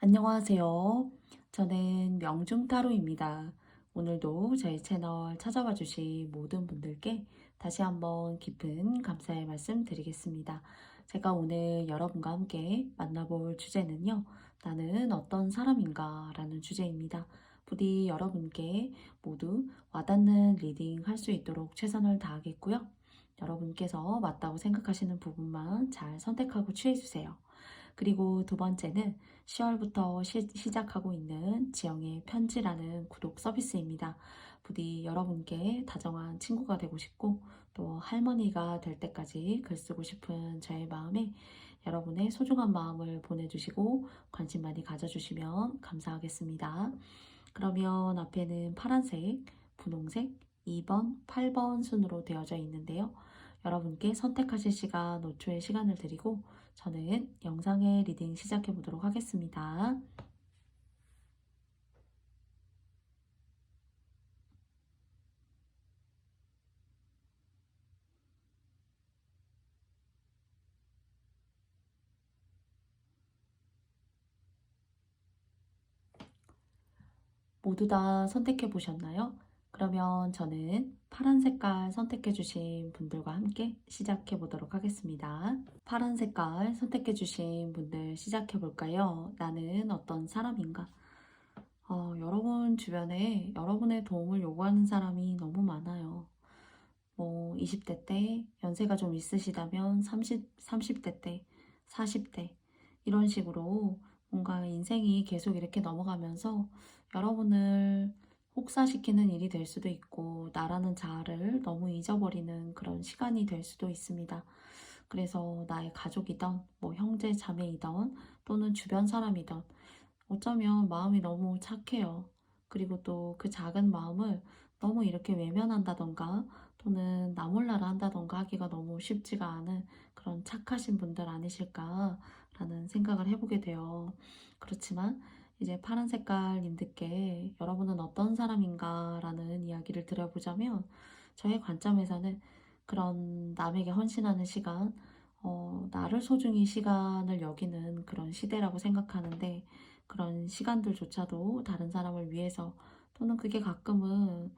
안녕하세요. 저는 명중타로입니다. 오늘도 저희 채널 찾아와 주신 모든 분들께 다시 한번 깊은 감사의 말씀 드리겠습니다. 제가 오늘 여러분과 함께 만나볼 주제는요. 나는 어떤 사람인가 라는 주제입니다. 부디 여러분께 모두 와닿는 리딩 할 수 있도록 최선을 다하겠고요. 여러분께서 맞다고 생각하시는 부분만 잘 선택하고 취해주세요. 그리고 두 번째는 10월부터 시작하고 있는 지영의 편지라는 구독 서비스입니다. 부디 여러분께 다정한 친구가 되고 싶고 또 할머니가 될 때까지 글 쓰고 싶은 저의 마음에 여러분의 소중한 마음을 보내주시고 관심 많이 가져주시면 감사하겠습니다. 그러면 앞에는 파란색, 분홍색, 2번, 8번 순으로 되어져 있는데요. 여러분께 선택하실 시간 5초의 시간을 드리고 저는 영상의 리딩 시작해 보도록 하겠습니다. 모두 다 선택해 보셨나요? 그러면 저는 파란 색깔 선택해 주신 분들과 함께 시작해 보도록 하겠습니다. 파란 색깔 선택해 주신 분들 시작해 볼까요? 나는 어떤 사람인가? 여러분 주변에 여러분의 도움을 요구하는 사람이 너무 많아요. 20대 때 연세가 좀 있으시다면 30대 때, 40대 이런 식으로 뭔가 인생이 계속 이렇게 넘어가면서 여러분을 혹사시키는 일이 될 수도 있고 나라는 자아를 너무 잊어버리는 그런 시간이 될 수도 있습니다. 그래서 나의 가족이던 뭐 형제 자매이던 또는 주변 사람이던 어쩌면 마음이 너무 착해요. 그리고 또 그 작은 마음을 너무 이렇게 외면한다던가 또는 나 몰라라 한다던가 하기가 너무 쉽지가 않은 그런 착하신 분들 아니실까라는 생각을 해보게 돼요. 그렇지만 이제 파란 색깔 님들께 여러분은 어떤 사람인가라는 이야기를 드려보자면 저의 관점에서는 그런 남에게 헌신하는 시간, 나를 소중히 시간을 여기는 그런 시대라고 생각하는데 그런 시간들조차도 다른 사람을 위해서 또는 그게 가끔은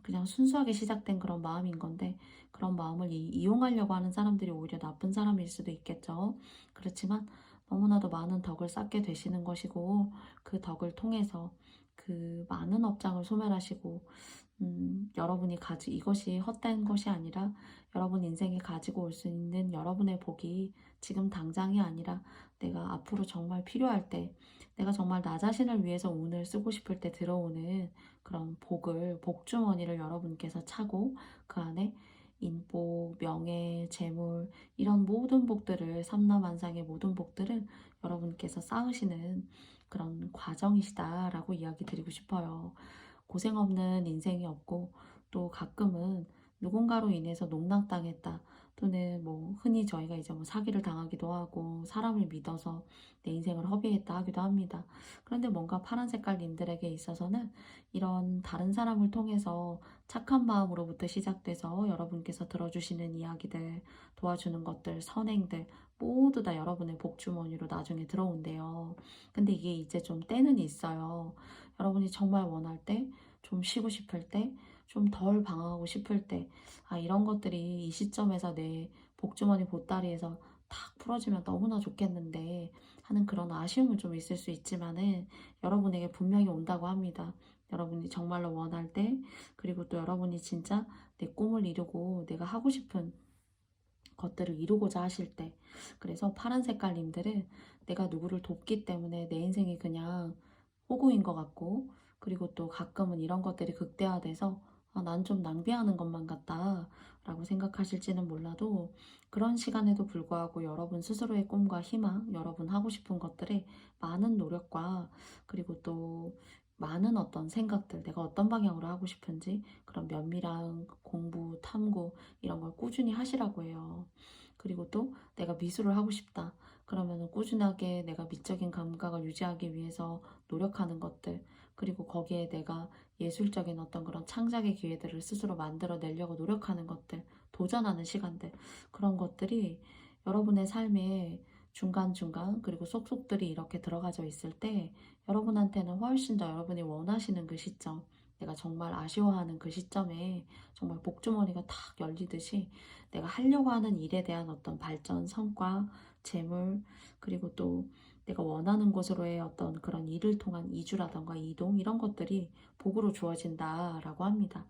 그냥 순수하게 시작된 그런 마음인 건데 그런 마음을 이용하려고 하는 사람들이 오히려 나쁜 사람일 수도 있겠죠. 그렇지만 너무나도 많은 덕을 쌓게 되시는 것이고 그 덕을 통해서 그 많은 업장을 소멸하시고 여러분이 이것이 헛된 것이 아니라 여러분 인생에 가지고 올 수 있는 여러분의 복이 지금 당장이 아니라 내가 앞으로 정말 필요할 때, 내가 정말 나 자신을 위해서 운을 쓰고 싶을 때 들어오는 그런 복주머니를 여러분께서 차고 그 안에 인복, 명예, 재물, 이런 모든 복들을, 삼라만상의 모든 복들을 여러분께서 쌓으시는 그런 과정이시다라고 이야기 드리고 싶어요. 고생 없는 인생이 없고 또 가끔은 누군가로 인해서 농락당했다 또는 뭐 흔히 저희가 이제 뭐 사기를 당하기도 하고 사람을 믿어서 내 인생을 허비했다 하기도 합니다. 그런데 뭔가 파란 색깔님들에게 있어서는 이런 다른 사람을 통해서 착한 마음으로부터 시작돼서 여러분께서 들어주시는 이야기들, 도와주는 것들, 선행들 모두 다 여러분의 복주머니로 나중에 들어온대요. 근데 이게 이제 좀 때는 있어요. 여러분이 정말 원할 때, 좀 쉬고 싶을 때, 좀 덜 방황하고 싶을 때, 이런 것들이 이 시점에서 내 복주머니 보따리에서 탁 풀어지면 너무나 좋겠는데 하는 그런 아쉬움은 좀 있을 수 있지만은 여러분에게 분명히 온다고 합니다. 여러분이 정말로 원할 때, 그리고 또 여러분이 진짜 내 꿈을 이루고 내가 하고 싶은 것들을 이루고자 하실 때, 그래서 파란 색깔님들은 내가 누구를 돕기 때문에 내 인생이 그냥 호구인 것 같고, 그리고 또 가끔은 이런 것들이 극대화돼서 난 좀 낭비하는 것만 같다 라고 생각하실지는 몰라도 그런 시간에도 불구하고 여러분 스스로의 꿈과 희망, 여러분 하고 싶은 것들에 많은 노력과 그리고 또 많은 어떤 생각들, 내가 어떤 방향으로 하고 싶은지 그런 면밀한 공부, 탐구 이런 걸 꾸준히 하시라고 해요. 그리고 또 내가 미술을 하고 싶다. 그러면 꾸준하게 내가 미적인 감각을 유지하기 위해서 노력하는 것들, 그리고 거기에 내가 예술적인 어떤 그런 창작의 기회들을 스스로 만들어내려고 노력하는 것들, 도전하는 시간들, 그런 것들이 여러분의 삶에 중간중간 그리고 속속들이 이렇게 들어가져 있을 때 여러분한테는 훨씬 더 여러분이 원하시는 그 시점, 내가 정말 아쉬워하는 그 시점에 정말 복주머니가 탁 열리듯이 내가 하려고 하는 일에 대한 어떤 발전, 성과, 재물, 그리고 또 내가 원하는 곳으로의 어떤 그런 일을 통한 이주라던가 이동 이런 것들이 복으로 주어진다라고 합니다.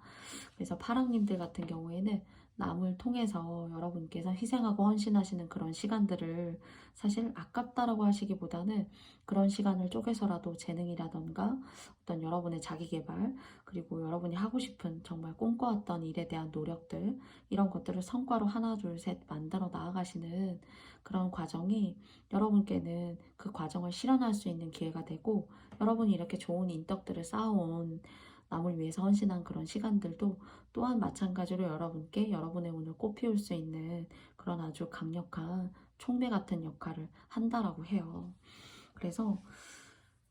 그래서 파랑님들 같은 경우에는 남을 통해서 여러분께서 희생하고 헌신하시는 그런 시간들을 사실 아깝다라고 하시기보다는 그런 시간을 쪼개서라도 재능이라던가 어떤 여러분의 자기개발 그리고 여러분이 하고 싶은 정말 꿈꿔왔던 일에 대한 노력들 이런 것들을 성과로 하나 둘 셋 만들어 나아가시는 그런 과정이 여러분께는 그 과정을 실현할 수 있는 기회가 되고 여러분이 이렇게 좋은 인덕들을 쌓아온 남을 위해서 헌신한 그런 시간들도 또한 마찬가지로 여러분께 여러분의 운을 꽃피울 수 있는 그런 아주 강력한 촉매 같은 역할을 한다라고 해요. 그래서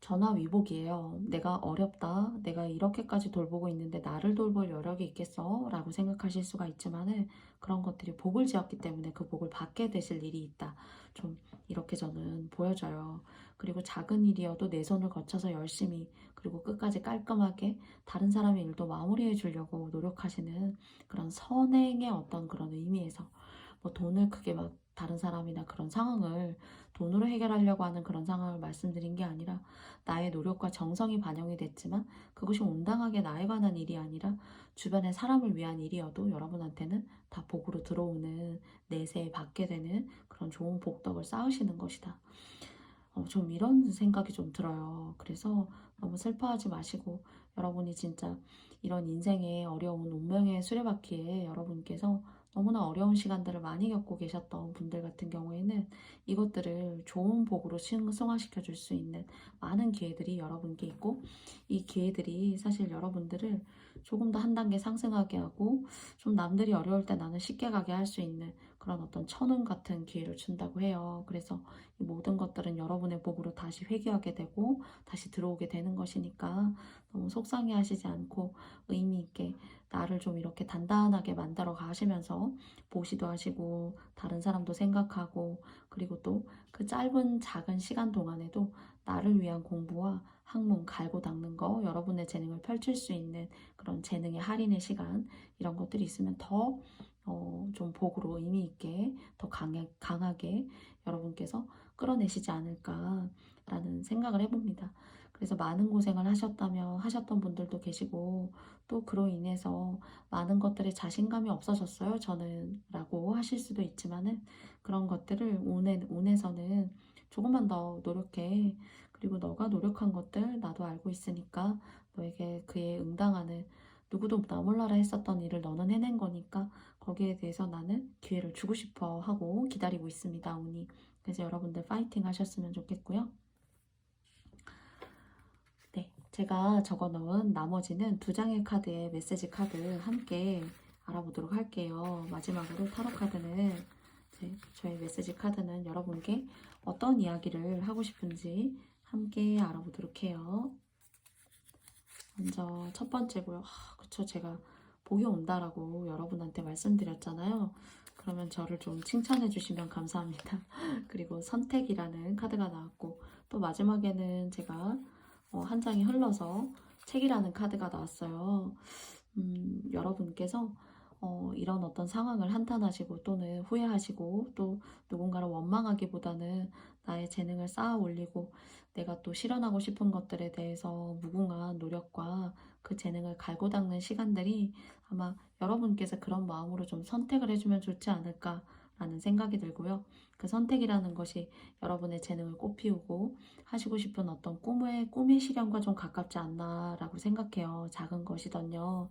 전화위복이에요. 내가 어렵다. 내가 이렇게까지 돌보고 있는데 나를 돌볼 여력이 있겠어? 라고 생각하실 수가 있지만은 그런 것들이 복을 지었기 때문에 그 복을 받게 되실 일이 있다. 좀 이렇게 저는 보여져요. 그리고 작은 일이어도 내 손을 거쳐서 열심히 그리고 끝까지 깔끔하게 다른 사람의 일도 마무리해 주려고 노력하시는 그런 선행의 어떤 그런 의미에서 뭐 돈을 크게 막 다른 사람이나 그런 상황을 돈으로 해결하려고 하는 그런 상황을 말씀드린 게 아니라 나의 노력과 정성이 반영이 됐지만 그것이 온당하게 나에 관한 일이 아니라 주변의 사람을 위한 일이어도 여러분한테는 다 복으로 들어오는 내세에 받게 되는 그런 좋은 복덕을 쌓으시는 것이다. 좀 이런 생각이 좀 들어요. 그래서 너무 슬퍼하지 마시고 여러분이 진짜 이런 인생의 어려운 운명의 수레바퀴에 여러분께서 너무나 어려운 시간들을 많이 겪고 계셨던 분들 같은 경우에는 이것들을 좋은 복으로 승화시켜 줄 수 있는 많은 기회들이 여러분께 있고 이 기회들이 사실 여러분들을 조금 더 한 단계 상승하게 하고 좀 남들이 어려울 때 나는 쉽게 가게 할 수 있는 그런 어떤 천운 같은 기회를 준다고 해요. 그래서 이 모든 것들은 여러분의 복으로 다시 회귀하게 되고 다시 들어오게 되는 것이니까 너무 속상해 하시지 않고 의미 있게 나를 좀 이렇게 단단하게 만들어 가시면서 보시도 하시고 다른 사람도 생각하고 그리고 또 그 짧은 작은 시간 동안에도 나를 위한 공부와 학문 갈고 닦는 거 여러분의 재능을 펼칠 수 있는 그런 재능의 할인의 시간 이런 것들이 있으면 더 좀 복으로 의미 있게 더 강하게 여러분께서 끌어내시지 않을까라는 생각을 해봅니다. 그래서 많은 고생을 하셨던 분들도 계시고 또 그로 인해서 많은 것들에 자신감이 없어졌어요. 저는 라고 하실 수도 있지만은 그런 것들을 운에서는 조금만 더 노력해. 그리고 너가 노력한 것들 나도 알고 있으니까 너에게 그에 응당하는 누구도 나 몰라라 했었던 일을 너는 해낸 거니까 거기에 대해서 나는 기회를 주고 싶어 하고 기다리고 있습니다. 운이. 그래서 여러분들 파이팅 하셨으면 좋겠고요. 네, 제가 적어 놓은 나머지는 두 장의 카드의 메시지 카드 함께 알아보도록 할게요. 마지막으로 타로 카드는 저의 메시지 카드는 여러분께 어떤 이야기를 하고 싶은지 함께 알아보도록 해요. 먼저 첫 번째고요. 그쵸, 제가 복이 온다라고 여러분한테 말씀드렸잖아요. 그러면 저를 좀 칭찬해 주시면 감사합니다. 그리고 선택이라는 카드가 나왔고 또 마지막에는 제가 한 장이 흘러서 책이라는 카드가 나왔어요. 여러분께서 이런 어떤 상황을 한탄하시고 또는 후회하시고 또 누군가를 원망하기보다는 나의 재능을 쌓아 올리고 내가 또 실현하고 싶은 것들에 대해서 무궁한 노력과 그 재능을 갈고 닦는 시간들이 아마 여러분께서 그런 마음으로 좀 선택을 해주면 좋지 않을까라는 생각이 들고요. 그 선택이라는 것이 여러분의 재능을 꽃피우고 하시고 싶은 어떤 꿈의 실현과 좀 가깝지 않나라고 생각해요. 작은 것이던요.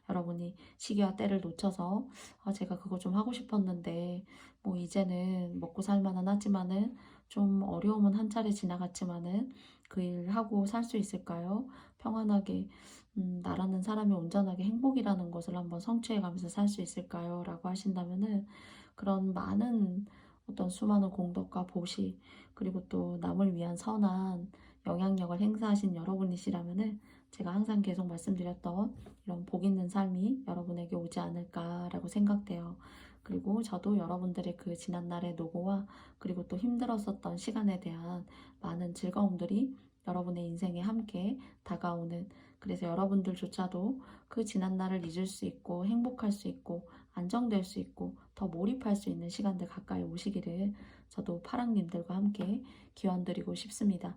여러분이 시기와 때를 놓쳐서 제가 그거 좀 하고 싶었는데 뭐 이제는 먹고 살만은 하지만은 좀 어려움은 한 차례 지나갔지만은 그 일 하고 살 수 있을까요? 평안하게 나라는 사람이 온전하게 행복이라는 것을 한번 성취해가면서 살 수 있을까요? 라고 하신다면은 그런 많은 어떤 수많은 공덕과 보시 그리고 또 남을 위한 선한 영향력을 행사하신 여러분이시라면은 제가 항상 계속 말씀드렸던 이런 복 있는 삶이 여러분에게 오지 않을까라고 생각돼요. 그리고 저도 여러분들의 그 지난날의 노고와 그리고 또 힘들었었던 시간에 대한 많은 즐거움들이 여러분의 인생에 함께 다가오는, 그래서 여러분들조차도 그 지난날을 잊을 수 있고 행복할 수 있고 안정될 수 있고 더 몰입할 수 있는 시간들 가까이 오시기를 저도 파랑님들과 함께 기원드리고 싶습니다.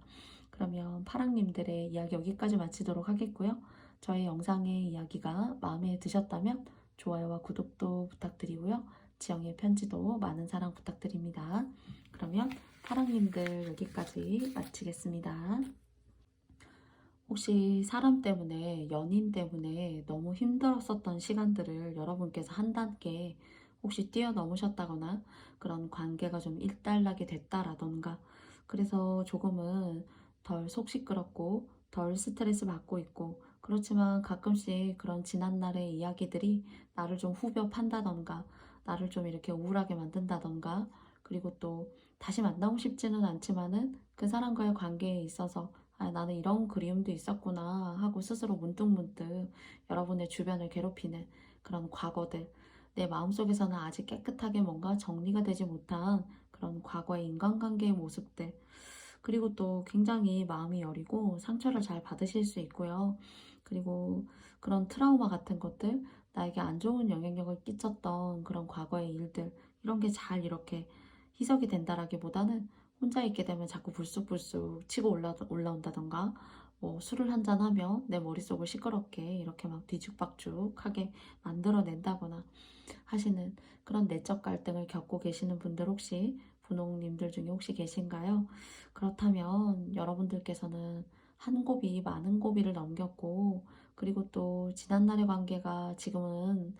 그러면 파랑님들의 이야기 여기까지 마치도록 하겠고요. 저의 영상의 이야기가 마음에 드셨다면 좋아요와 구독도 부탁드리고요. 지영의 편지도 많은 사랑 부탁드립니다. 그러면 파랑님들 여기까지 마치겠습니다. 혹시 사람 때문에, 연인 때문에 너무 힘들었었던 시간들을 여러분께서 한 단계 혹시 뛰어넘으셨다거나 그런 관계가 좀 일단락이 됐다라던가, 그래서 조금은 덜 속 시끄럽고 덜 스트레스 받고 있고, 그렇지만 가끔씩 그런 지난날의 이야기들이 나를 좀 후벼 판다던가 나를 좀 이렇게 우울하게 만든다던가, 그리고 또 다시 만나고 싶지는 않지만은 그 사람과의 관계에 있어서 아, 나는 이런 그리움도 있었구나 하고 스스로 문득문득 여러분의 주변을 괴롭히는 그런 과거들, 내 마음속에서는 아직 깨끗하게 뭔가 정리가 되지 못한 그런 과거의 인간관계의 모습들, 그리고 또 굉장히 마음이 여리고 상처를 잘 받으실 수 있고요. 그리고 그런 트라우마 같은 것들, 나에게 안 좋은 영향력을 끼쳤던 그런 과거의 일들, 이런 게 잘 이렇게 희석이 된다라기보다는 혼자 있게 되면 자꾸 불쑥불쑥 치고 올라온다던가, 뭐 술을 한잔 하며 내 머릿속을 시끄럽게 이렇게 막 뒤죽박죽하게 만들어낸다거나 하시는 그런 내적 갈등을 겪고 계시는 분들 혹시 분홍님들 중에 혹시 계신가요? 그렇다면 여러분들께서는 한 고비 많은 고비를 넘겼고, 그리고 또 지난날의 관계가 지금은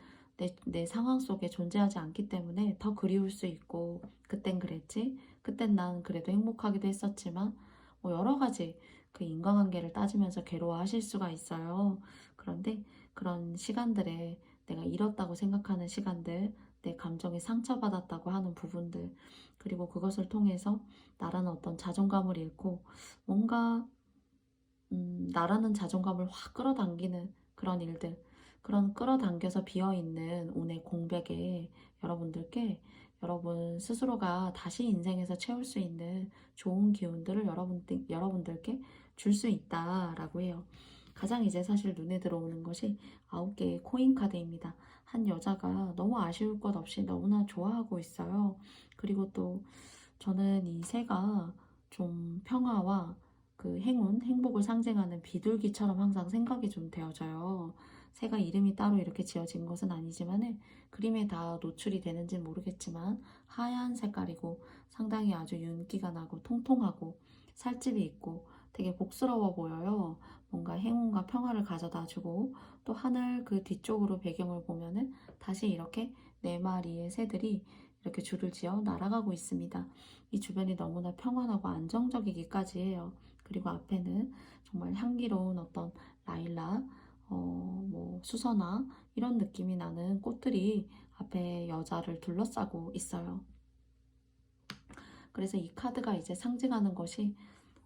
내 상황 속에 존재하지 않기 때문에 더 그리울 수 있고, 그땐 그랬지, 그땐 난 그래도 행복하기도 했었지만, 뭐 여러 가지 그 인과관계를 따지면서 괴로워하실 수가 있어요. 그런데 그런 시간들에 내가 잃었다고 생각하는 시간들, 내 감정에 상처받았다고 하는 부분들, 그리고 그것을 통해서 나라는 어떤 자존감을 잃고 뭔가 나라는 자존감을 확 끌어당기는 그런 일들, 그런 끌어당겨서 비어있는 운의 공백에 여러분들께 여러분 스스로가 다시 인생에서 채울 수 있는 좋은 기운들을 여러분들께 줄 수 있다라고 해요. 가장 이제 사실 눈에 들어오는 것이 9개의 코인 카드입니다. 한 여자가 너무 아쉬울 것 없이 너무나 좋아하고 있어요. 그리고 또 저는 이 새가 좀 평화와 그 행운, 행복을 상징하는 비둘기처럼 항상 생각이 좀 되어져요. 새가 이름이 따로 이렇게 지어진 것은 아니지만은 그림에 다 노출이 되는지는 모르겠지만 하얀 색깔이고 상당히 아주 윤기가 나고 통통하고 살집이 있고 되게 복스러워 보여요. 뭔가 행운과 평화를 가져다 주고, 또 하늘 그 뒤쪽으로 배경을 보면은 다시 이렇게 4마리의 새들이 이렇게 줄을 지어 날아가고 있습니다. 이 주변이 너무나 평안하고 안정적이기까지 해요. 그리고 앞에는 정말 향기로운 어떤 라일락, 뭐 수선화 이런 느낌이 나는 꽃들이 앞에 여자를 둘러싸고 있어요. 그래서 이 카드가 이제 상징하는 것이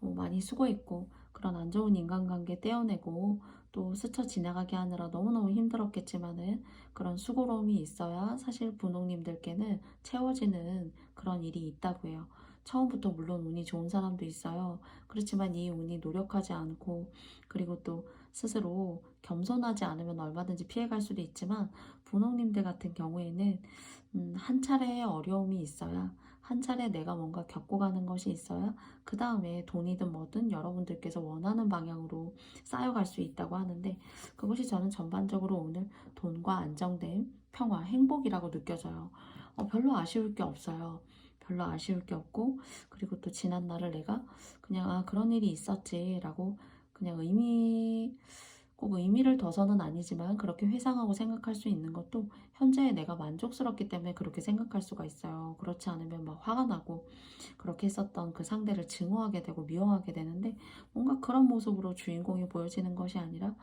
많이 수고했고 그런 안 좋은 인간관계 떼어내고 또 스쳐 지나가게 하느라 너무너무 힘들었겠지만은 그런 수고로움이 있어야 사실 분홍님들께는 채워지는 그런 일이 있다고 해요. 처음부터 물론 운이 좋은 사람도 있어요. 그렇지만 이 운이 노력하지 않고 그리고 또 스스로 겸손하지 않으면 얼마든지 피해갈 수도 있지만, 분홍님들 같은 경우에는 한 차례의 어려움이 있어야, 한 차례 내가 뭔가 겪고 가는 것이 있어야 그 다음에 돈이든 뭐든 여러분들께서 원하는 방향으로 쌓여갈 수 있다고 하는데, 그것이 저는 전반적으로 오늘 돈과 안정됨, 평화, 행복이라고 느껴져요. 별로 아쉬울 게 없어요. 별로 아쉬울 게 없고, 그리고 또 지난 날을 내가 그냥 그런 일이 있었지라고 그냥 꼭 의미를 둬서는 아니지만 그렇게 회상하고 생각할 수 있는 것도 현재의 내가 만족스럽기 때문에 그렇게 생각할 수가 있어요. 그렇지 않으면 막 화가 나고 그렇게 했었던 그 상대를 증오하게 되고 미워하게 되는데, 뭔가 그런 모습으로 주인공이 보여지는 것이 아니라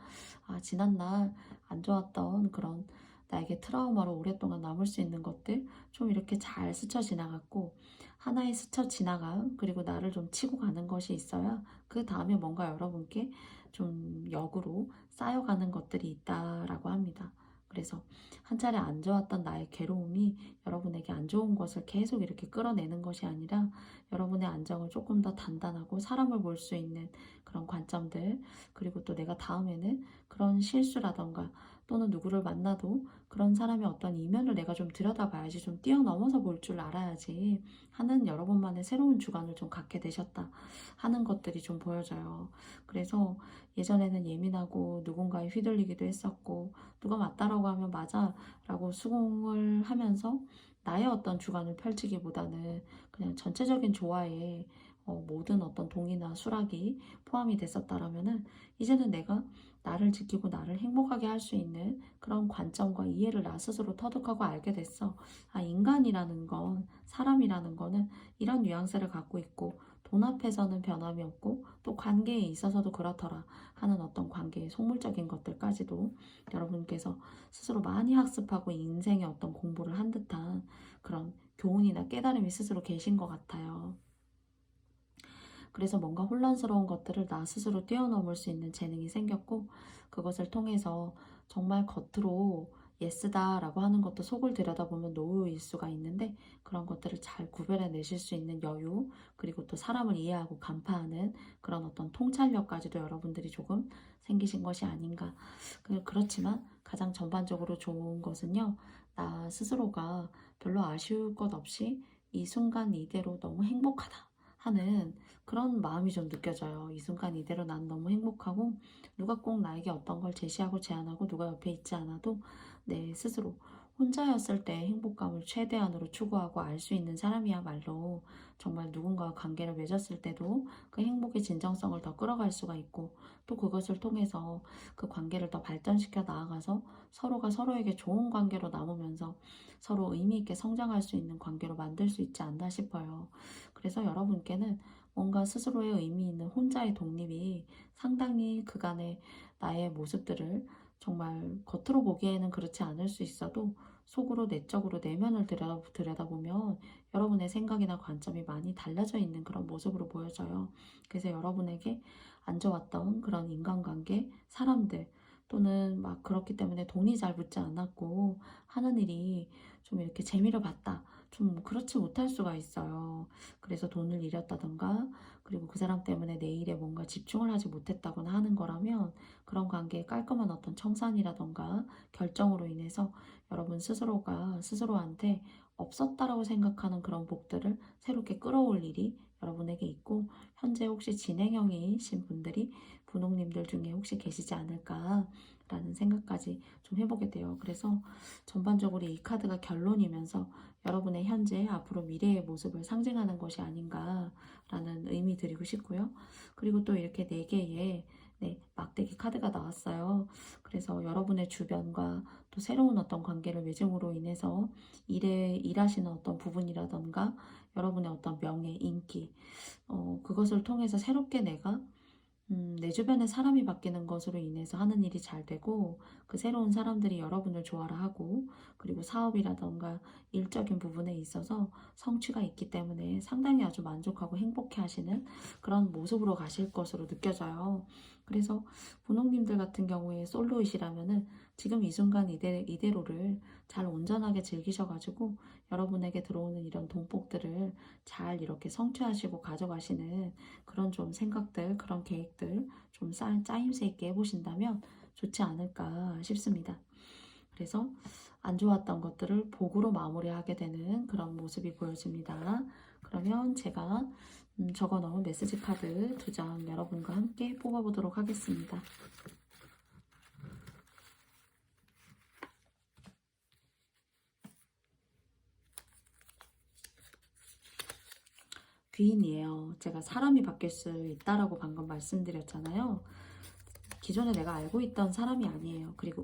지난날 안 좋았던 그런 나에게 트라우마로 오랫동안 남을 수 있는 것들 좀 이렇게 잘 스쳐 지나갔고, 하나의 스쳐 지나간 그리고 나를 좀 치고 가는 것이 있어야 그 다음에 뭔가 여러분께 좀 역으로 쌓여가는 것들이 있다라고 합니다. 그래서 한 차례 안 좋았던 나의 괴로움이 여러분에게 안 좋은 것을 계속 이렇게 끌어내는 것이 아니라 여러분의 안정을 조금 더 단단하고 사람을 볼 수 있는 그런 관점들, 그리고 또 내가 다음에는 그런 실수라던가 또는 누구를 만나도 그런 사람의 어떤 이면을 내가 좀 들여다봐야지, 좀 뛰어넘어서 볼 줄 알아야지 하는 여러분만의 새로운 주관을 좀 갖게 되셨다 하는 것들이 좀 보여져요. 그래서 예전에는 예민하고 누군가에 휘둘리기도 했었고, 누가 맞다라고 하면 맞아 라고 수긍을 하면서 나의 어떤 주관을 펼치기보다는 그냥 전체적인 조화에 모든 어떤 동의나 수락이 포함이 됐었다라면은, 이제는 내가 나를 지키고 나를 행복하게 할 수 있는 그런 관점과 이해를 나 스스로 터득하고 알게 됐어. 아, 인간이라는 건, 사람이라는 거는 이런 뉘앙스를 갖고 있고, 돈 앞에서는 변함이 없고 또 관계에 있어서도 그렇더라 하는 어떤 관계의 속물적인 것들까지도 여러분께서 스스로 많이 학습하고 인생의 어떤 공부를 한 듯한 그런 교훈이나 깨달음이 스스로 계신 것 같아요. 그래서 뭔가 혼란스러운 것들을 나 스스로 뛰어넘을 수 있는 재능이 생겼고, 그것을 통해서 정말 겉으로 예스다라고 하는 것도 속을 들여다보면 노일 수가 있는데, 그런 것들을 잘 구별해 내실 수 있는 여유, 그리고 또 사람을 이해하고 간파하는 그런 어떤 통찰력까지도 여러분들이 조금 생기신 것이 아닌가. 그렇지만 가장 전반적으로 좋은 것은요, 나 스스로가 별로 아쉬울 것 없이 이 순간 이대로 너무 행복하다 하는 그런 마음이 좀 느껴져요. 이 순간 이대로 난 너무 행복하고, 누가 꼭 나에게 어떤 걸 제시하고 제안하고 누가 옆에 있지 않아도 내 스스로 혼자였을 때 행복감을 최대한으로 추구하고 알 수 있는 사람이야말로 정말 누군가와 관계를 맺었을 때도 그 행복의 진정성을 더 끌어갈 수가 있고, 또 그것을 통해서 그 관계를 더 발전시켜 나아가서 서로가 서로에게 좋은 관계로 남으면서 서로 의미 있게 성장할 수 있는 관계로 만들 수 있지 않나 싶어요. 그래서 여러분께는 뭔가 스스로의 의미 있는 혼자의 독립이 상당히 그간의 나의 모습들을 정말 겉으로 보기에는 그렇지 않을 수 있어도 속으로 내적으로 내면을 들여다보면 여러분의 생각이나 관점이 많이 달라져 있는 그런 모습으로 보여져요. 그래서 여러분에게 안 좋았던 그런 인간관계, 사람들, 또는 막 그렇기 때문에 돈이 잘 붙지 않았고 하는 일이 좀 이렇게 재미를 봤다, 좀 그렇지 못할 수가 있어요. 그래서 돈을 잃었다던가, 그리고 그 사람 때문에 내 일에 뭔가 집중을 하지 못했다거나 하는 거라면, 그런 관계의 깔끔한 어떤 청산이라던가 결정으로 인해서 여러분 스스로가 스스로한테 없었다라고 생각하는 그런 복들을 새롭게 끌어올 일이 여러분에게 있고, 현재 혹시 진행형이신 분들이 분홍님들 중에 혹시 계시지 않을까라는 생각까지 좀 해보게 돼요. 그래서 전반적으로 이 카드가 결론이면서 여러분의 현재, 앞으로 미래의 모습을 상징하는 것이 아닌가라는 의미 드리고 싶고요. 그리고 또 이렇게 4개의 막대기 카드가 나왔어요. 그래서 여러분의 주변과 또 새로운 어떤 관계를 맺음으로 인해서 일하시는 어떤 부분이라던가 여러분의 어떤 명예, 인기, 그것을 통해서 새롭게 내 주변에 사람이 바뀌는 것으로 인해서 하는 일이 잘 되고, 그 새로운 사람들이 여러분을 좋아라 하고, 그리고 사업이라던가 일적인 부분에 있어서 성취가 있기 때문에 상당히 아주 만족하고 행복해 하시는 그런 모습으로 가실 것으로 느껴져요. 그래서 분홍님들 같은 경우에 솔로이시라면은 지금 이 순간 이대로를 잘 온전하게 즐기셔가지고 여러분에게 들어오는 이런 돈복들을 잘 이렇게 성취하시고 가져가시는 그런 좀 생각들, 그런 계획들 좀 짜임새 있게 해보신다면 좋지 않을까 싶습니다. 그래서 안 좋았던 것들을 복으로 마무리하게 되는 그런 모습이 보여집니다. 그러면 제가 적어 놓은 메시지 카드 2장 여러분과 함께 뽑아보도록 하겠습니다. 귀인이에요. 제가 사람이 바뀔 수 있다라고 방금 말씀드렸잖아요. 기존에 내가 알고 있던 사람이 아니에요. 그리고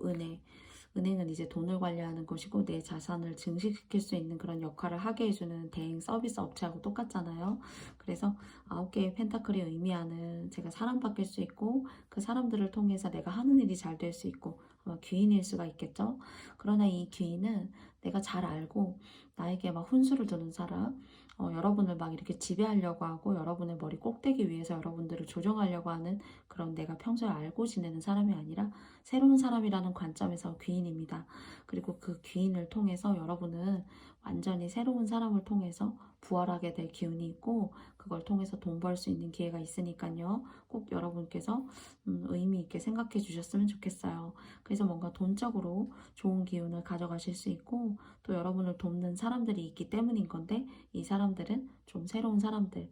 은행은 이제 돈을 관리하는 것이고 내 자산을 증식시킬 수 있는 그런 역할을 하게 해주는 대행 서비스 업체하고 똑같잖아요. 그래서 9개의 펜타클이 의미하는, 제가 사람 바뀔 수 있고 그 사람들을 통해서 내가 하는 일이 잘 될 수 있고 아마 귀인일 수가 있겠죠. 그러나 이 귀인은 내가 잘 알고 나에게 막 훈수를 두는 사람, 여러분을 막 이렇게 지배하려고 하고 여러분의 머리 꼭대기 위에서 여러분들을 조정하려고 하는 그런 내가 평소에 알고 지내는 사람이 아니라 새로운 사람이라는 관점에서 귀인입니다. 그리고 그 귀인을 통해서 여러분은 완전히 새로운 사람을 통해서 부활하게 될 기운이 있고 그걸 통해서 돈 벌 수 있는 기회가 있으니까요. 꼭 여러분께서 의미 있게 생각해 주셨으면 좋겠어요. 그래서 뭔가 돈적으로 좋은 기운을 가져가실 수 있고 또 여러분을 돕는 사람들이 있기 때문인 건데 이 사람들은 좀 새로운 사람들,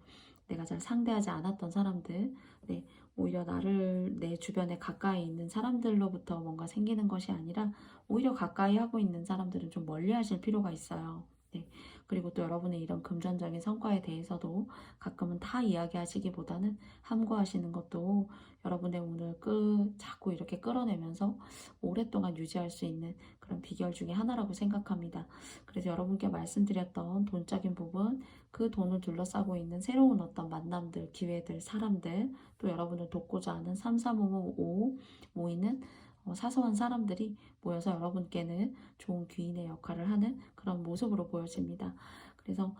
내가 잘 상대하지 않았던 사람들, 네, 오히려 나를 내 주변에 가까이 있는 사람들로부터 뭔가 생기는 것이 아니라 오히려 가까이 하고 있는 사람들은 좀 멀리 하실 필요가 있어요. 네. 그리고 또 여러분의 이런 금전적인 성과에 대해서도 가끔은 다 이야기하시기보다는 함구하시는 것도 여러분의 오늘 자꾸 이렇게 끌어내면서 오랫동안 유지할 수 있는 그런 비결 중에 하나라고 생각합니다. 그래서 여러분께 말씀드렸던 돈적인 부분, 그 돈을 둘러싸고 있는 새로운 어떤 만남들, 기회들, 사람들, 또 여러분을 돕고자 하는 33555 모이는 사소한 사람들이 모여서 여러분께는 좋은 귀인의 역할을 하는 그런 모습으로 보여집니다. 그래서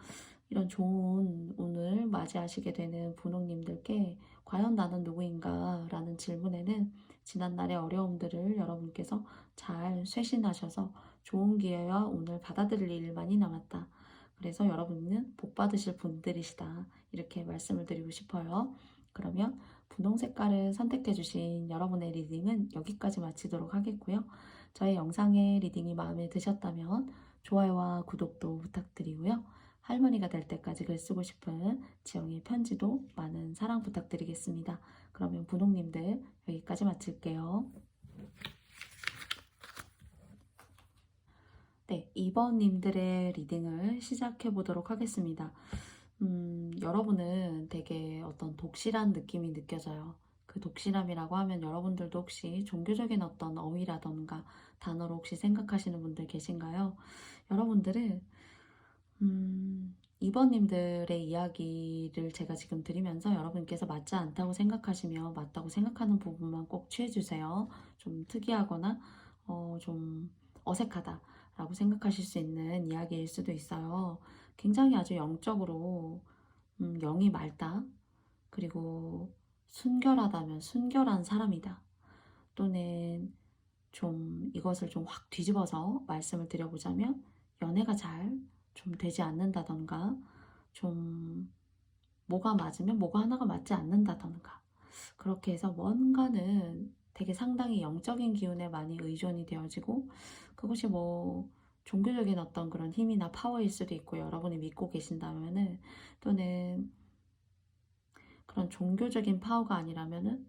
이런 좋은 운을 맞이하시게 되는 분홍님들께 과연 나는 누구인가? 라는 질문에는 지난날의 어려움들을 여러분께서 잘 쇄신하셔서 좋은 기회와 운을 받아들일 일만이 남았다. 그래서 여러분은 복 받으실 분들이시다. 이렇게 말씀을 드리고 싶어요. 그러면 분홍 색깔을 선택해 주신 여러분의 리딩은 여기까지 마치도록 하겠고요. 저의 영상의 리딩이 마음에 드셨다면 좋아요와 구독도 부탁드리고요. 할머니가 될 때까지 글 쓰고 싶은 지영의 편지도 많은 사랑 부탁드리겠습니다. 그러면 분홍님들 여기까지 마칠게요. 네, 2번님들의 리딩을 시작해 보도록 하겠습니다. 여러분은 되게 어떤 독실한 느낌이 느껴져요. 그 독실함이라고 하면 여러분들도 혹시 종교적인 어떤 어휘라던가 단어로 혹시 생각하시는 분들 계신가요? 여러분들은 2번님들의 이야기를 제가 지금 드리면서 여러분께서 맞지 않다고 생각하시면 맞다고 생각하는 부분만 꼭 취해주세요. 좀 특이하거나 좀 어색하다라고 생각하실 수 있는 이야기일 수도 있어요. 굉장히 아주 영적으로 영이 맑다. 그리고 순결하다면 순결한 사람이다. 또는 좀 이것을 좀 확 뒤집어서 말씀을 드려보자면 연애가 잘 좀 되지 않는다던가 좀 뭐가 맞으면 뭐가 하나가 맞지 않는다던가 그렇게 해서 뭔가는 되게 상당히 영적인 기운에 많이 의존이 되어지고 그것이 뭐 종교적인 어떤 그런 힘이나 파워일 수도 있고 여러분이 믿고 계신다면은 또는 그런 종교적인 파워가 아니라면은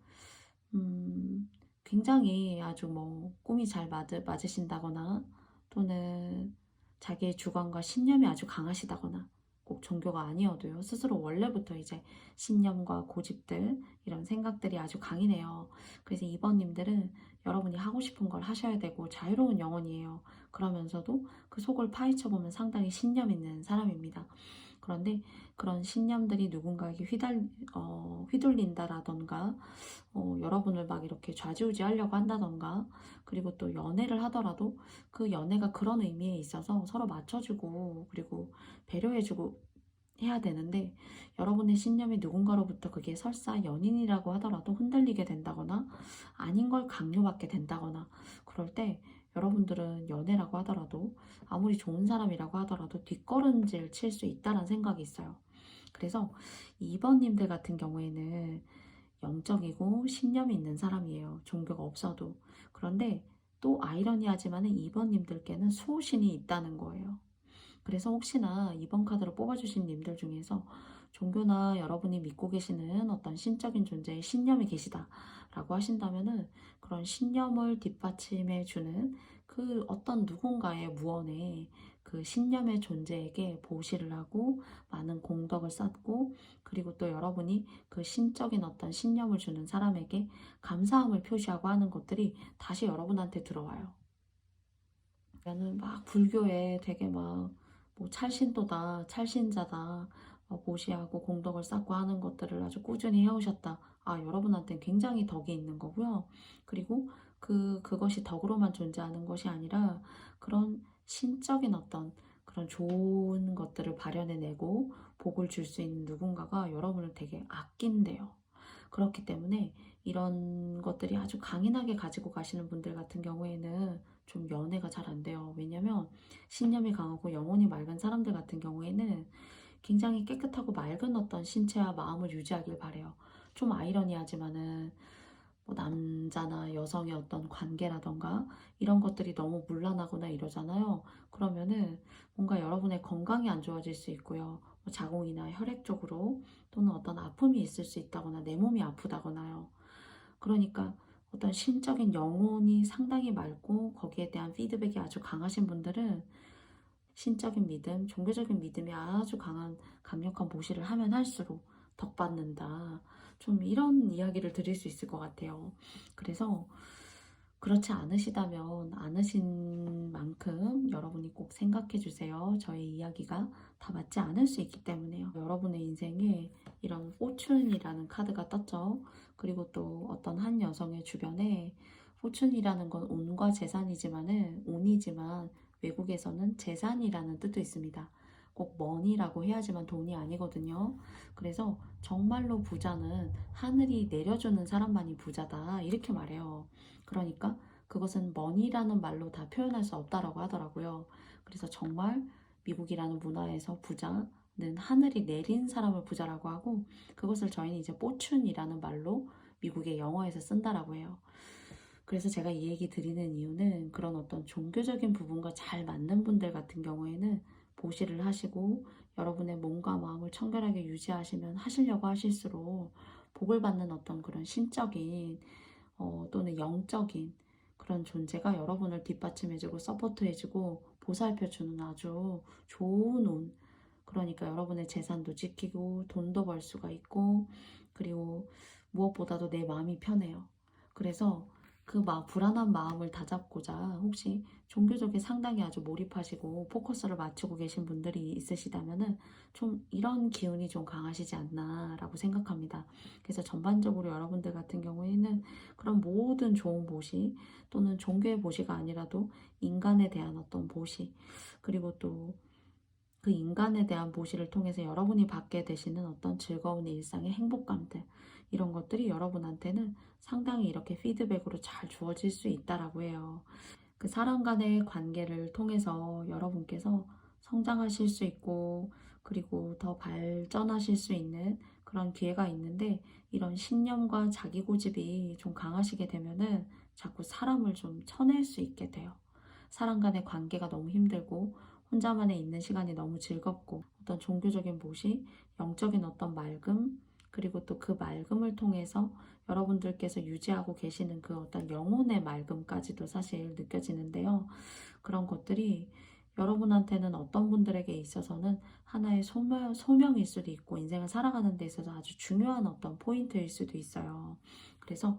굉장히 아주 뭐 꿈이 잘 맞으신다거나 또는 자기의 주관과 신념이 아주 강하시다거나 꼭 종교가 아니어도요. 스스로 원래부터 이제 신념과 고집들 이런 생각들이 아주 강이네요. 그래서 2번님들은 여러분이 하고 싶은 걸 하셔야 되고 자유로운 영혼이에요. 그러면서도 그 속을 파헤쳐보면 상당히 신념 있는 사람입니다. 그런데 그런 신념들이 누군가에게 휘둘린다라던가 여러분을 막 이렇게 좌지우지하려고 한다던가 그리고 또 연애를 하더라도 그 연애가 그런 의미에 있어서 서로 맞춰주고 그리고 배려해주고 해야 되는데 여러분의 신념이 누군가로부터 그게 설사 연인이라고 하더라도 흔들리게 된다거나 아닌 걸 강요받게 된다거나 그럴 때 여러분들은 연애라고 하더라도 아무리 좋은 사람이라고 하더라도 뒷걸음질 칠 수 있다는 생각이 있어요. 그래서 2번님들 같은 경우에는 영적이고 신념이 있는 사람이에요. 종교가 없어도. 그런데 또 아이러니하지만 2번님들께는 수호신이 있다는 거예요. 그래서 혹시나 2번 카드로 뽑아주신 님들 중에서 종교나 여러분이 믿고 계시는 어떤 신적인 존재의 신념이 계시다라고 하신다면은 그런 신념을 뒷받침해 주는 그 어떤 누군가의 무언에 그 신념의 존재에게 보시를 하고 많은 공덕을 쌓고 그리고 또 여러분이 그 신적인 어떤 신념을 주는 사람에게 감사함을 표시하고 하는 것들이 다시 여러분한테 들어와요. 나는 막 불교에 되게 막 뭐 찰신도다, 찰신자다, 보시하고 공덕을 쌓고 하는 것들을 아주 꾸준히 해오셨다. 아, 여러분한테는 굉장히 덕이 있는 거고요. 그리고 그것이 덕으로만 존재하는 것이 아니라 그런 신적인 어떤 그런 좋은 것들을 발현해내고 복을 줄 수 있는 누군가가 여러분을 되게 아낀대요. 그렇기 때문에 이런 것들이 아주 강인하게 가지고 가시는 분들 같은 경우에는 좀 연애가 잘 안 돼요. 왜냐면 신념이 강하고 영혼이 맑은 사람들 같은 경우에는 굉장히 깨끗하고 맑은 어떤 신체와 마음을 유지하길 바래요. 좀 아이러니하지만은 뭐 남자나 여성의 어떤 관계라던가 이런 것들이 너무 문란하거나 이러잖아요. 그러면은 뭔가 여러분의 건강이 안 좋아질 수 있고요. 뭐 자궁이나 혈액 쪽으로 또는 어떤 아픔이 있을 수 있다거나 내 몸이 아프다거나요. 그러니까 어떤 신적인 영혼이 상당히 맑고 거기에 대한 피드백이 아주 강하신 분들은 신적인 믿음, 종교적인 믿음이 아주 강한 강력한 모시를 하면 할수록 덕받는다. 좀 이런 이야기를 드릴 수 있을 것 같아요. 그래서 그렇지 않으시다면 않으신 만큼 여러분이 꼭 생각해 주세요. 저의 이야기가 다 맞지 않을 수 있기 때문에요. 여러분의 인생에 이런 포춘이라는 카드가 떴죠. 그리고 또 어떤 한 여성의 주변에 포춘이라는 건 운과 재산이지만은 운이지만 외국에서는 재산이라는 뜻도 있습니다. 꼭 머니라고 해야지만 돈이 아니거든요. 그래서 정말로 부자는 하늘이 내려주는 사람만이 부자다. 이렇게 말해요. 그러니까 그것은 머니라는 말로 다 표현할 수 없다라고 하더라고요. 그래서 정말 미국이라는 문화에서 부자는 하늘이 내린 사람을 부자라고 하고 그것을 저희는 이제 포춘이라는 말로 미국의 영어에서 쓴다라고 해요. 그래서 제가 이 얘기 드리는 이유는 그런 어떤 종교적인 부분과 잘 맞는 분들 같은 경우에는 보시를 하시고 여러분의 몸과 마음을 청결하게 유지하시면 하시려고 하실수록 복을 받는 어떤 그런 신적인 또는 영적인 그런 존재가 여러분을 뒷받침해주고 서포트해주고 보살펴주는 아주 좋은 운. 그러니까 여러분의 재산도 지키고 돈도 벌 수가 있고 그리고 무엇보다도 내 마음이 편해요. 그래서 그 불안한 마음을 다잡고자 혹시 종교적에 상당히 아주 몰입하시고 포커스를 맞추고 계신 분들이 있으시다면은 좀 이런 기운이 좀 강하시지 않나라고 생각합니다. 그래서 전반적으로 여러분들 같은 경우에는 그런 모든 좋은 보시 또는 종교의 보시가 아니라도 인간에 대한 어떤 보시 그리고 또 그 인간에 대한 보시를 통해서 여러분이 받게 되시는 어떤 즐거운 일상의 행복감들 이런 것들이 여러분한테는 상당히 이렇게 피드백으로 잘 주어질 수 있다라고 해요. 그 사람 간의 관계를 통해서 여러분께서 성장하실 수 있고 그리고 더 발전하실 수 있는 그런 기회가 있는데 이런 신념과 자기 고집이 좀 강하시게 되면은 자꾸 사람을 좀 쳐낼 수 있게 돼요. 사람 간의 관계가 너무 힘들고 혼자만의 있는 시간이 너무 즐겁고 어떤 종교적인 모시, 영적인 어떤 맑음 그리고 또 그 맑음을 통해서 여러분들께서 유지하고 계시는 그 어떤 영혼의 맑음까지도 사실 느껴지는데요. 그런 것들이 여러분한테는 어떤 분들에게 있어서는 하나의 소명일 수도 있고 인생을 살아가는 데 있어서 아주 중요한 어떤 포인트일 수도 있어요. 그래서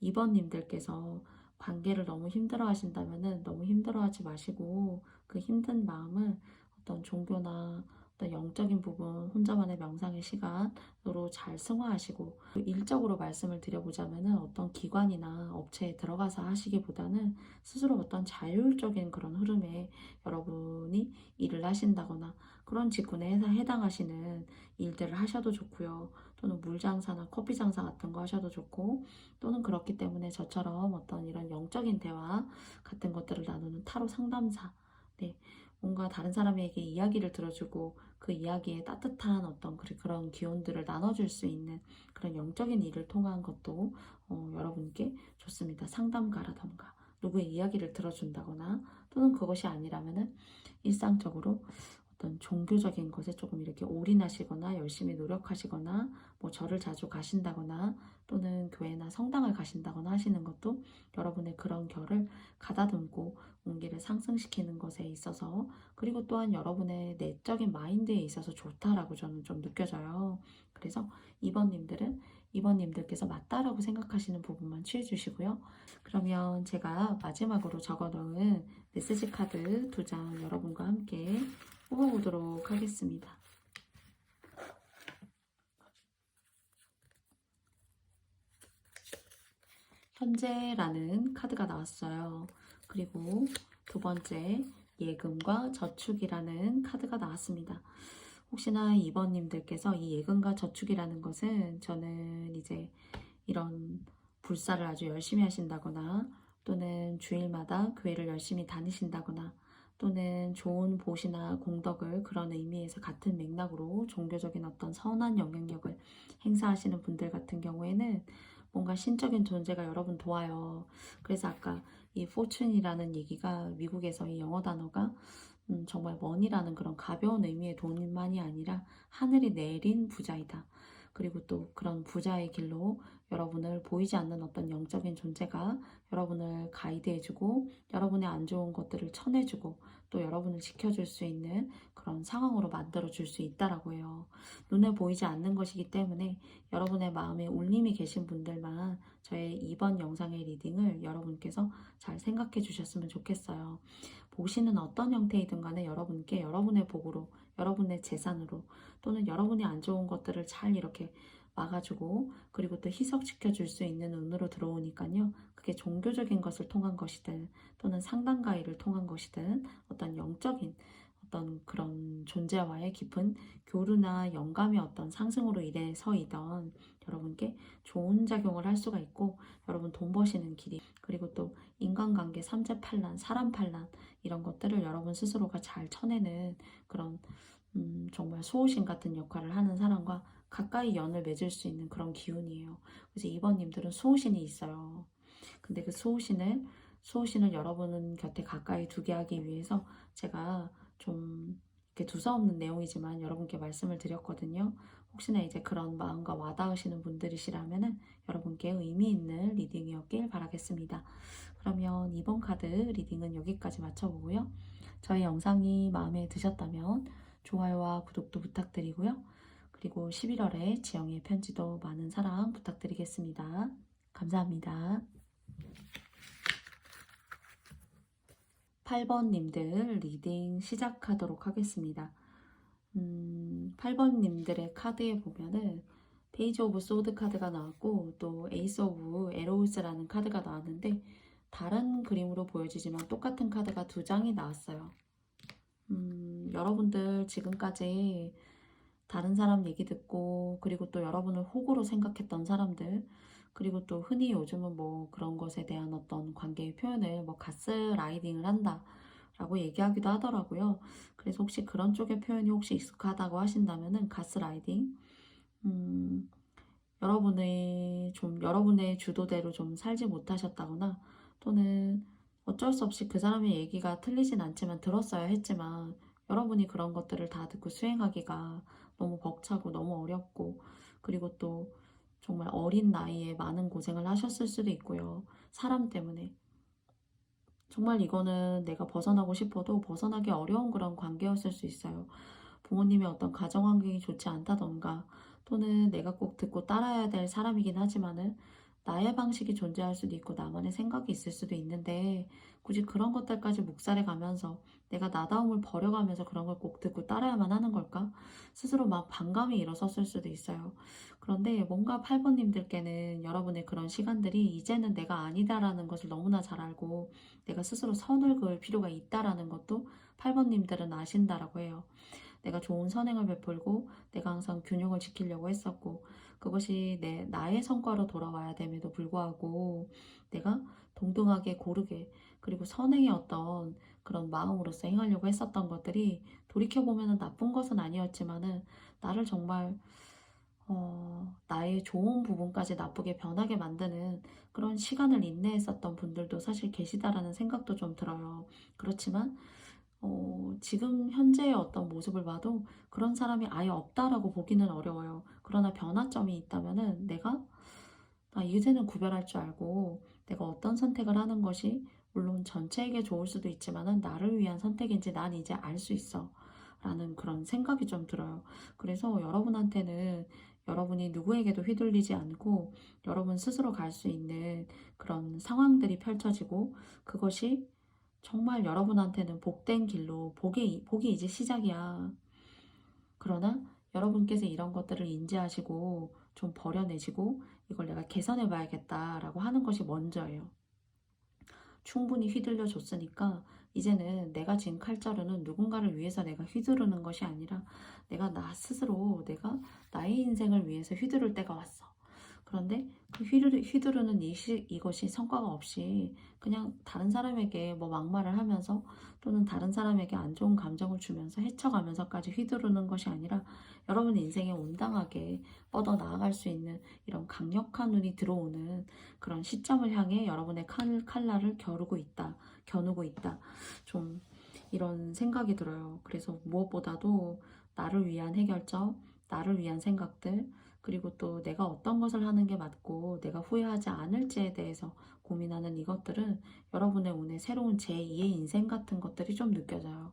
2번님들께서 관계를 너무 힘들어 하신다면은 너무 힘들어 하지 마시고 그 힘든 마음을 어떤 종교나 어떤 영적인 부분, 혼자만의 명상의 시간으로 잘 승화하시고 일적으로 말씀을 드려보자면은 어떤 기관이나 업체에 들어가서 하시기보다는 스스로 어떤 자율적인 그런 흐름에 여러분이 일을 하신다거나 그런 직군에 해당하시는 일들을 하셔도 좋고요. 또는 물장사나 커피 장사 같은 거 하셔도 좋고 또는 그렇기 때문에 저처럼 어떤 이런 영적인 대화 같은 것들을 나누는 타로 상담사 네, 뭔가 다른 사람에게 이야기를 들어주고 그 이야기에 따뜻한 어떤 그런 기운들을 나눠줄 수 있는 그런 영적인 일을 통한 것도 여러분께 좋습니다. 상담가라던가 누구의 이야기를 들어준다거나 또는 그것이 아니라면은 일상적으로 어떤 종교적인 것에 조금 이렇게 올인하시거나 열심히 노력하시거나 뭐 절을 자주 가신다거나 또는 교회나 성당을 가신다거나 하시는 것도 여러분의 그런 결을 가다듬고 운기를 상승시키는 것에 있어서 그리고 또한 여러분의 내적인 마인드에 있어서 좋다라고 저는 좀 느껴져요. 그래서 2번님들께서 맞다라고 생각하시는 부분만 취해 주시고요. 그러면 제가 마지막으로 적어놓은 메시지 카드 2장 여러분과 함께 뽑아보도록 하겠습니다. 현재라는 카드가 나왔어요. 그리고 두 번째 예금과 저축이라는 카드가 나왔습니다. 혹시나 2번님들께서 이 예금과 저축이라는 것은 저는 이제 이런 불사를 아주 열심히 하신다거나 또는 주일마다 교회를 열심히 다니신다거나 또는 좋은 보시나 공덕을 그런 의미에서 같은 맥락으로 종교적인 어떤 선한 영향력을 행사하시는 분들 같은 경우에는 뭔가 신적인 존재가 여러분 도와요. 그래서 아까 이 fortune이라는 얘기가 미국에서 이 영어 단어가 정말 money라는 그런 가벼운 의미의 돈만이 아니라 하늘이 내린 부자이다. 그리고 또 그런 부자의 길로 여러분을 보이지 않는 어떤 영적인 존재가 여러분을 가이드해주고 여러분의 안 좋은 것들을 쳐내주고 또 여러분을 지켜줄 수 있는 그런 상황으로 만들어줄 수 있다라고 해요. 눈에 보이지 않는 것이기 때문에 여러분의 마음에 울림이 계신 분들만 저의 이번 영상의 리딩을 여러분께서 잘 생각해 주셨으면 좋겠어요. 보시는 어떤 형태이든 간에 여러분께 여러분의 복으로, 여러분의 재산으로 또는 여러분이 안 좋은 것들을 잘 이렇게 막아주고 그리고 또 희석시켜 줄 수 있는 운으로 들어오니까요. 그게 종교적인 것을 통한 것이든 또는 상담가이를 통한 것이든 어떤 영적인 어떤 그런 존재와의 깊은 교류나 영감의 어떤 상승으로 인해서이던 여러분께 좋은 작용을 할 수가 있고 여러분 돈 버시는 길이 그리고 또 인간관계 삼재팔란, 사람팔란 이런 것들을 여러분 스스로가 잘 쳐내는 그런 정말 수호신 같은 역할을 하는 사람과 가까이 연을 맺을 수 있는 그런 기운이에요. 그래서 이번님들은 수호신이 있어요. 근데 그 수호신을 여러분 곁에 가까이 두게 하기 위해서 제가 좀 이렇게 두서없는 내용이지만 여러분께 말씀을 드렸거든요. 혹시나 이제 그런 마음과 와닿으시는 분들이시라면은 여러분께 의미 있는 리딩이었길 바라겠습니다. 그러면 이번 카드 리딩은 여기까지 마쳐보고요. 저희 영상이 마음에 드셨다면 좋아요와 구독도 부탁드리고요. 그리고 11월에 지영의 편지도 많은 사랑 부탁드리겠습니다. 감사합니다. 8번님들 리딩 시작하도록 하겠습니다. 8번님들의 카드에 보면은 페이지 오브 소드 카드가 나왔고 또 에이스 오브 에로우스라는 카드가 나왔는데 다른 그림으로 보여지지만 똑같은 카드가 두 장이 나왔어요. 여러분들 지금까지 다른 사람 얘기 듣고 그리고 또 여러분을 호구로 생각했던 사람들 그리고 또 흔히 요즘은 뭐 그런 것에 대한 어떤 관계의 표현을 뭐 가스라이딩을 한다 라고 얘기하기도 하더라고요. 그래서 혹시 그런 쪽의 표현이 혹시 익숙하다고 하신다면은 가스라이딩 여러분의 주도대로 좀 살지 못하셨다거나 또는 어쩔 수 없이 그 사람의 얘기가 틀리진 않지만 들었어야 했지만 여러분이 그런 것들을 다 듣고 수행하기가 너무 벅차고 너무 어렵고 그리고 또 정말 어린 나이에 많은 고생을 하셨을 수도 있고요. 사람 때문에. 정말 이거는 내가 벗어나고 싶어도 벗어나기 어려운 그런 관계였을 수 있어요. 부모님의 어떤 가정 환경이 좋지 않다던가 또는 내가 꼭 듣고 따라야 될 사람이긴 하지만은 나의 방식이 존재할 수도 있고 나만의 생각이 있을 수도 있는데 굳이 그런 것들까지 묵살해 가면서 내가 나다움을 버려가면서 그런 걸 꼭 듣고 따라야만 하는 걸까? 스스로 막 반감이 일어섰을 수도 있어요. 그런데 뭔가 8번님들께는 여러분의 그런 시간들이 이제는 내가 아니다라는 것을 너무나 잘 알고 내가 스스로 선을 그을 필요가 있다라는 것도 8번님들은 아신다라고 해요. 내가 좋은 선행을 베풀고 내가 항상 균형을 지키려고 했었고 그것이 나의 성과로 돌아와야 됨에도 불구하고 내가 동등하게 고르게 그리고 선행의 어떤 그런 마음으로서 행하려고 했었던 것들이 돌이켜보면 나쁜 것은 아니었지만은 나를 정말 나의 좋은 부분까지 나쁘게 변하게 만드는 그런 시간을 인내했었던 분들도 사실 계시다라는 생각도 좀 들어요. 그렇지만 지금 현재의 어떤 모습을 봐도 그런 사람이 아예 없다라고 보기는 어려워요. 그러나 변화점이 있다면은 이제는 구별할 줄 알고 내가 어떤 선택을 하는 것이 물론 전체에게 좋을 수도 있지만은 나를 위한 선택인지 난 이제 알 수 있어. 라는 그런 생각이 좀 들어요. 그래서 여러분한테는 여러분이 누구에게도 휘둘리지 않고 여러분 스스로 갈 수 있는 그런 상황들이 펼쳐지고 그것이 정말 여러분한테는 복된 길로 복이 이제 시작이야. 그러나 여러분께서 이런 것들을 인지하시고 좀 버려내시고 이걸 내가 개선해 봐야겠다라고 하는 것이 먼저예요. 충분히 휘둘려 줬으니까 이제는 내가 쥔 칼자루는 누군가를 위해서 내가 휘두르는 것이 아니라 내가 나 스스로 내가 나의 인생을 위해서 휘두를 때가 왔어. 그런데 그 휘두르는 이것이 성과가 없이 그냥 다른 사람에게 뭐 막말을 하면서 또는 다른 사람에게 안 좋은 감정을 주면서 헤쳐가면서까지 휘두르는 것이 아니라 여러분 인생에 온당하게 뻗어 나아갈 수 있는 이런 강력한 눈이 들어오는 그런 시점을 향해 여러분의 칼날을 겨누고 있다. 좀 이런 생각이 들어요. 그래서 무엇보다도 나를 위한 해결점, 나를 위한 생각들, 그리고 또 내가 어떤 것을 하는 게 맞고 내가 후회하지 않을지에 대해서 고민하는 이것들은 여러분의 오늘 새로운 제2의 인생 같은 것들이 좀 느껴져요.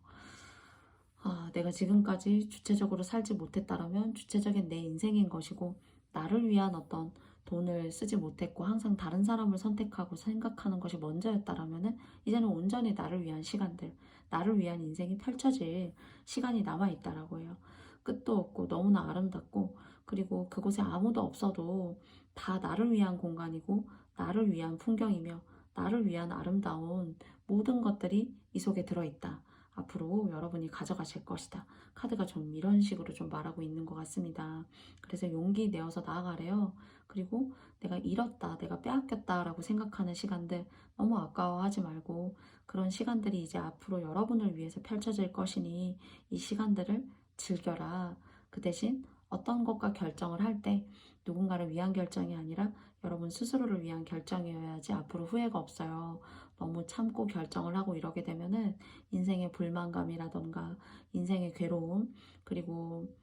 내가 지금까지 주체적으로 살지 못했다라면 주체적인 내 인생인 것이고 나를 위한 어떤 돈을 쓰지 못했고 항상 다른 사람을 선택하고 생각하는 것이 먼저였다라면은 이제는 온전히 나를 위한 시간들, 나를 위한 인생이 펼쳐질 시간이 남아있다라고 해요. 끝도 없고 너무나 아름답고 그리고 그곳에 아무도 없어도 다 나를 위한 공간이고 나를 위한 풍경이며 나를 위한 아름다운 모든 것들이 이 속에 들어있다. 앞으로 여러분이 가져가실 것이다. 카드가 좀 이런 식으로 좀 말하고 있는 것 같습니다. 그래서 용기 내어서 나아가래요. 그리고 내가 잃었다, 내가 빼앗겼다 라고 생각하는 시간들 너무 아까워하지 말고 그런 시간들이 이제 앞으로 여러분을 위해서 펼쳐질 것이니 이 시간들을 즐겨라. 그 대신 어떤 것과 결정을 할 때 누군가를 위한 결정이 아니라 여러분 스스로를 위한 결정이어야지 앞으로 후회가 없어요. 너무 참고 결정을 하고 이러게 되면은 인생의 불만감이라던가 인생의 괴로움 그리고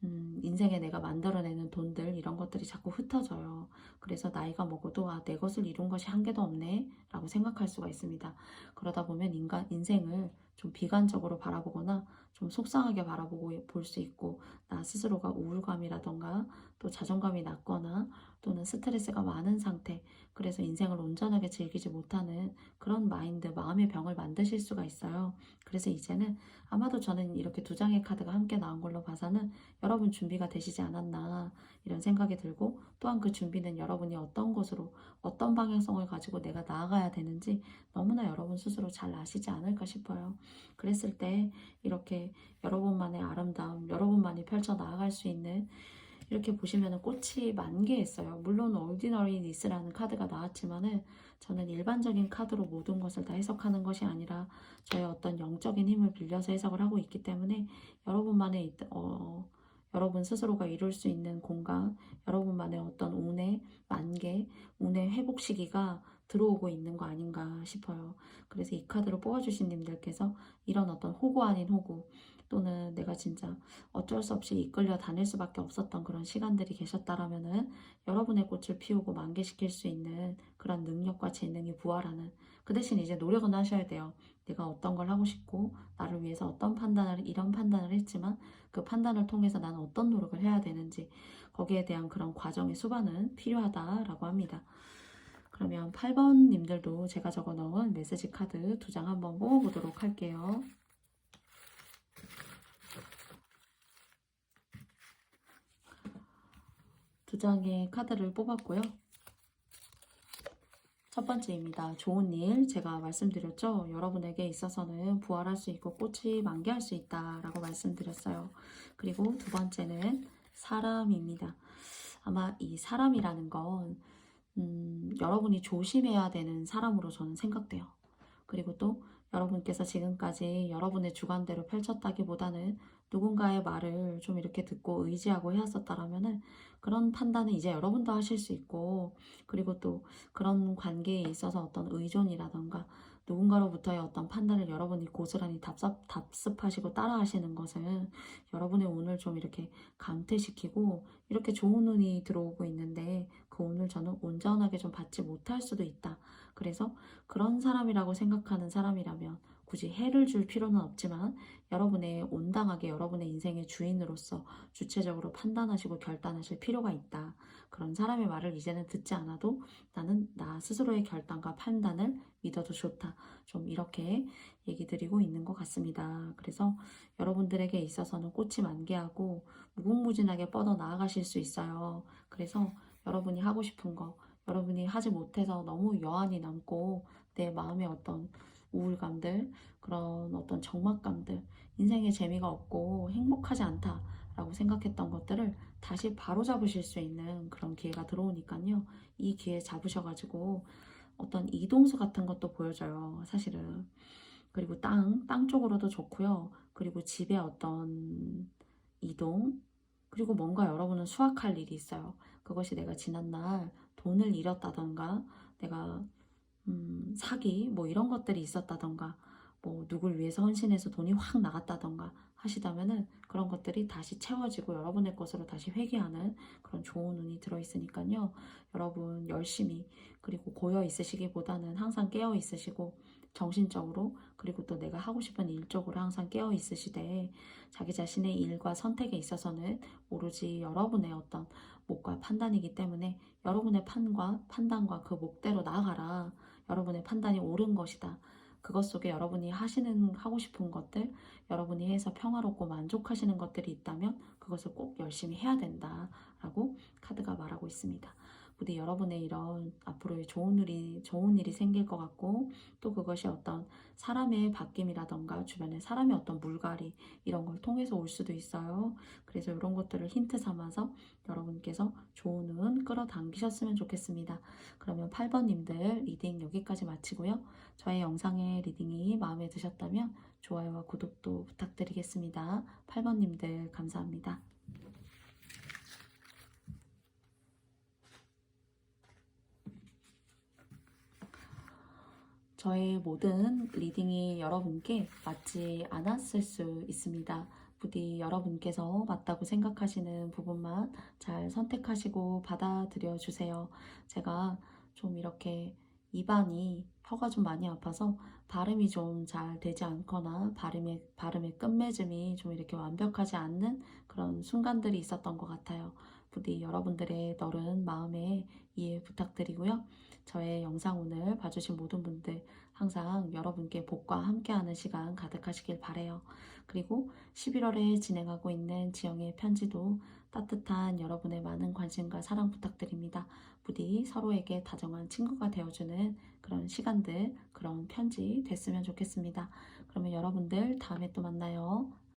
인생에 내가 만들어내는 돈들 이런 것들이 자꾸 흩어져요. 그래서 나이가 먹어도 내 것을 이룬 것이 한 개도 없네 라고 생각할 수가 있습니다. 그러다 보면 인생을 좀 비관적으로 바라보거나 좀 속상하게 바라보고 볼 수 있고 나 스스로가 우울감이라던가 또 자존감이 낮거나 또는 스트레스가 많은 상태 그래서 인생을 온전하게 즐기지 못하는 그런 마음의 병을 만드실 수가 있어요. 그래서 이제는 아마도 저는 이렇게 두 장의 카드가 함께 나온 걸로 봐서는 여러분 준비가 되시지 않았나 이런 생각이 들고 또한 그 준비는 여러분이 어떤 곳으로 어떤 방향성을 가지고 내가 나아가야 되는지 너무나 여러분 스스로 잘 아시지 않을까 싶어요. 그랬을 때 이렇게 여러분만의 아름다움, 여러분만이 펼쳐 나아갈 수 있는 이렇게 보시면은 꽃이 만개했어요. 물론 Ordinary니스라는 카드가 나왔지만은 저는 일반적인 카드로 모든 것을 다 해석하는 것이 아니라 저의 어떤 영적인 힘을 빌려서 해석을 하고 있기 때문에 여러분만의 여러분 스스로가 이룰 수 있는 공간, 여러분만의 어떤 운의 만개, 운의 회복 시기가 들어오고 있는 거 아닌가 싶어요. 그래서 이 카드로 뽑아주신 님들께서 이런 어떤 호구 아닌 호구 또는 내가 진짜 어쩔 수 없이 이끌려 다닐 수밖에 없었던 그런 시간들이 계셨다라면은 여러분의 꽃을 피우고 만개시킬 수 있는 그런 능력과 재능이 부활하는 그 대신 이제 노력은 하셔야 돼요. 내가 어떤 걸 하고 싶고 나를 위해서 이런 판단을 했지만 그 판단을 통해서 나는 어떤 노력을 해야 되는지 거기에 대한 그런 과정의 수반은 필요하다라고 합니다. 그러면 8번 님들도 제가 적어 놓은 메시지 카드 두 장 한번 뽑아보도록 할게요. 두 장의 카드를 뽑았고요. 첫 번째입니다. 좋은 일, 제가 말씀드렸죠. 여러분에게 있어서는 부활할 수 있고 꽃이 만개할 수 있다라고 말씀드렸어요. 그리고 두 번째는 사람입니다. 아마 이 사람이라는 건 여러분이 조심해야 되는 사람으로 저는 생각돼요. 그리고 또 여러분께서 지금까지 여러분의 주관대로 펼쳤다기보다는 누군가의 말을 좀 이렇게 듣고 의지하고 해왔었다라면은 그런 판단은 이제 여러분도 하실 수 있고 그리고 또 그런 관계에 있어서 어떤 의존이라던가 누군가로부터의 어떤 판단을 여러분이 고스란히 답습하시고 따라하시는 것은 여러분의 운을 좀 이렇게 감퇴시키고 이렇게 좋은 운이 들어오고 있는데 그 운을 저는 온전하게 좀 받지 못할 수도 있다. 그래서 그런 사람이라고 생각하는 사람이라면 굳이 해를 줄 필요는 없지만 여러분의 온당하게 여러분의 인생의 주인으로서 주체적으로 판단하시고 결단하실 필요가 있다. 그런 사람의 말을 이제는 듣지 않아도 나는 나 스스로의 결단과 판단을 믿어도 좋다. 좀 이렇게 얘기 드리고 있는 것 같습니다. 그래서 여러분들에게 있어서는 꽃이 만개하고 무궁무진하게 뻗어 나아가실 수 있어요. 그래서 여러분이 하고 싶은 거 여러분이 하지 못해서 너무 여한이 남고 내 마음에 어떤 우울감들, 그런 어떤 적막감들, 인생에 재미가 없고 행복하지 않다라고 생각했던 것들을 다시 바로잡으실 수 있는 그런 기회가 들어오니까요. 이 기회 잡으셔가지고 어떤 이동수 같은 것도 보여줘요, 사실은. 그리고 땅 쪽으로도 좋고요. 그리고 집에 어떤 이동, 그리고 뭔가 여러분은 수확할 일이 있어요. 그것이 내가 지난날 돈을 잃었다던가, 내가 사기, 뭐 이런 것들이 있었다던가, 뭐 누굴 위해서 헌신해서 돈이 확 나갔다던가 하시다면은 그런 것들이 다시 채워지고 여러분의 것으로 다시 회귀하는 그런 좋은 운이 들어있으니까요. 여러분 열심히, 그리고 고여 있으시기보다는 항상 깨어 있으시고, 정신적으로, 그리고 또 내가 하고 싶은 일 쪽으로 항상 깨어 있으시되, 자기 자신의 일과 선택에 있어서는 오로지 여러분의 어떤 목과 판단이기 때문에 여러분의 판단과 그 목대로 나아가라. 여러분의 판단이 옳은 것이다. 그것 속에 여러분이 하고 싶은 것들, 여러분이 해서 평화롭고 만족하시는 것들이 있다면 그것을 꼭 열심히 해야 된다. 라고 카드가 말하고 있습니다. 부디 여러분의 이런 앞으로의 좋은 일이 생길 것 같고, 또 그것이 어떤 사람의 바뀜이라던가 주변에 사람의 어떤 물갈이 이런 걸 통해서 올 수도 있어요. 그래서 이런 것들을 힌트 삼아서 여러분께서 좋은 운 끌어당기셨으면 좋겠습니다. 그러면 8번님들 리딩 여기까지 마치고요. 저의 영상의 리딩이 마음에 드셨다면 좋아요와 구독도 부탁드리겠습니다. 8번님들 감사합니다. 저의 모든 리딩이 여러분께 맞지 않았을 수 있습니다. 부디 여러분께서 맞다고 생각하시는 부분만 잘 선택하시고 받아들여 주세요. 제가 좀 이렇게 입안이 혀가 좀 많이 아파서 발음이 좀 잘 되지 않거나 발음의 끝맺음이 좀 이렇게 완벽하지 않는 그런 순간들이 있었던 것 같아요. 부디 여러분들의 너른 마음에 이해 부탁드리고요. 저의 영상 오늘 봐주신 모든 분들 항상 여러분께 복과 함께하는 시간 가득하시길 바래요. 그리고 11월에 진행하고 있는 지영의 편지도 따뜻한 여러분의 많은 관심과 사랑 부탁드립니다. 부디 서로에게 다정한 친구가 되어주는 그런 시간들, 그런 편지 됐으면 좋겠습니다. 그러면 여러분들 다음에 또 만나요.